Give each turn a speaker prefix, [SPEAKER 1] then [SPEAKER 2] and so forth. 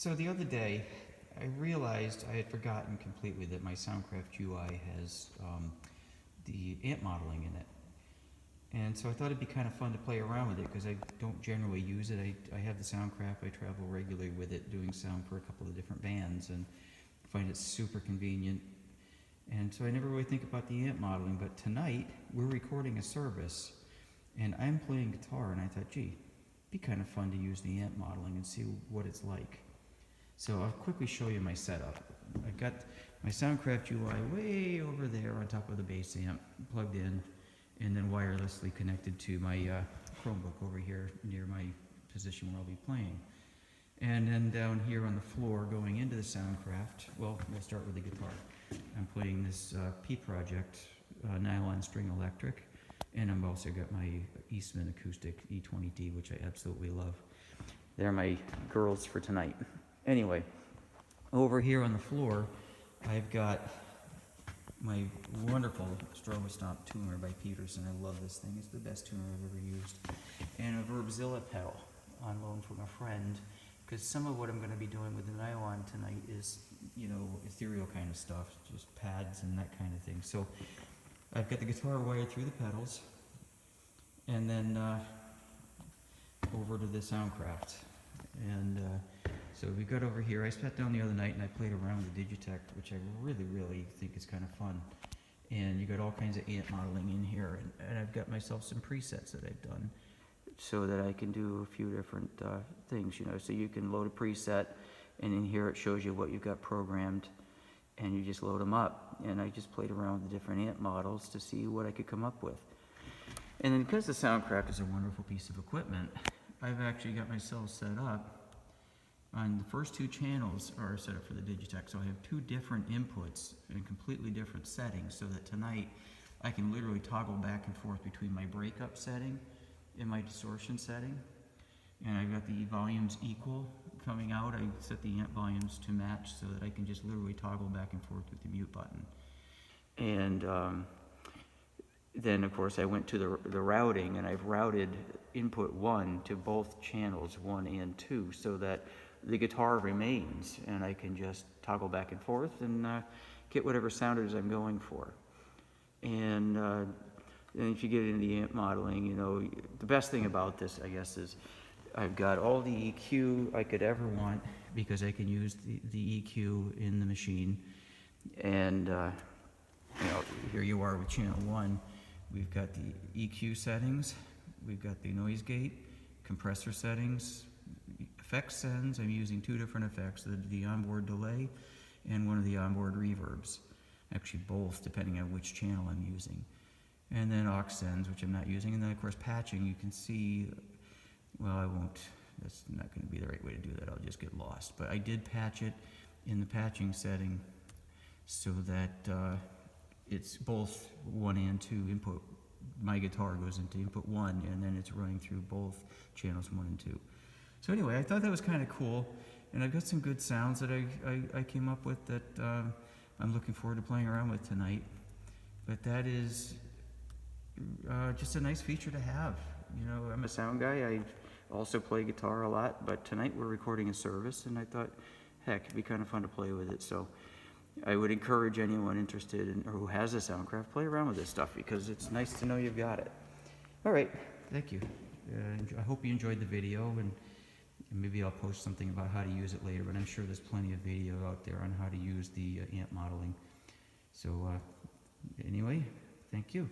[SPEAKER 1] So the other day, I realized I had forgotten completely that my Soundcraft UI has the amp modeling in it. And so I thought it'd be kind of fun to play around with it because I don't generally use it. I have the Soundcraft, I travel regularly with it doing sound for a couple of different bands and find it super convenient. And so I never really think about the amp modeling, but tonight we're recording a service and I'm playing guitar and I thought, gee, it'd be kind of fun to use the amp modeling and see what it's like. So I'll quickly show you my setup. I've got my Soundcraft UI way over there on top of the bass amp plugged in and then wirelessly connected to my Chromebook over here near my position where I'll be playing. And then down here on the floor going into the Soundcraft, well, we'll start with the guitar. I'm playing this P Project nylon string electric, and I've also got my Eastman acoustic E20D, which I absolutely love. They're my girls for tonight. Anyway, over here on the floor, I've got my wonderful Strobo Stomp tuner by Peterson. I love this thing. It's the best tuner I've ever used. And a Verbzilla pedal on loan from a friend, because some of what I'm going to be doing with the nylon tonight is, you know, ethereal kind of stuff, just pads and that kind of thing. So I've got the guitar wired through the pedals, and then over to the Soundcraft. And so we got over here. I sat down the other night and I played around with DigiTech, which I really think is kind of fun. And you got all kinds of amp modeling in here, and I've got myself some presets that I've done so that I can do a few different things, you know. So you can load a preset, and in here it shows you what you've got programmed, and you just load them up. And I just played around with the different amp models to see what I could come up with. And then because the Soundcraft is a wonderful piece of equipment, I've actually got myself set up on the first two channels are set up for the DigiTech. So I have two different inputs and completely different settings, so that tonight I can literally toggle back and forth between my breakup setting and my distortion setting. And I've got the volumes equal coming out. I set the amp volumes to match so that I can just literally toggle back and forth with the mute button. And then of course I went to the routing, and I've routed input 1 to both channels 1 and 2 so that the guitar remains, and I can just toggle back and forth and get whatever sounders I'm going for. And then if you get into the amp modeling, you know, the best thing about this, I guess, is I've got all the EQ I could ever want, because I can use the EQ in the machine. And you know, here you are with channel 1. We've got the EQ settings, we've got the noise gate, compressor settings, effects sends. I'm using two different effects, the onboard delay and one of the onboard reverbs. Actually both, depending on which channel I'm using. And then aux sends, which I'm not using. And then of course patching, you can see, well, I won't, that's not going to be the right way to do that. I'll just get lost. But I did patch it in the patching setting so that it's both 1 and 2 input. My guitar goes into input 1, and then it's running through both channels 1 and 2. So anyway, I thought that was kind of cool, and I've got some good sounds that I came up with that I'm looking forward to playing around with tonight. But that is just a nice feature to have. You know, I'm a sound guy. I also play guitar a lot, but tonight we're recording a service, and I thought, heck, it'd be kind of fun to play with it. So I would encourage anyone interested in, or who has a Soundcraft, play around with this stuff, because it's nice to know you've got it. All right, thank you. I hope you enjoyed the video, and maybe I'll post something about how to use it later, but I'm sure there's plenty of video out there on how to use the amp modeling. So anyway, thank you.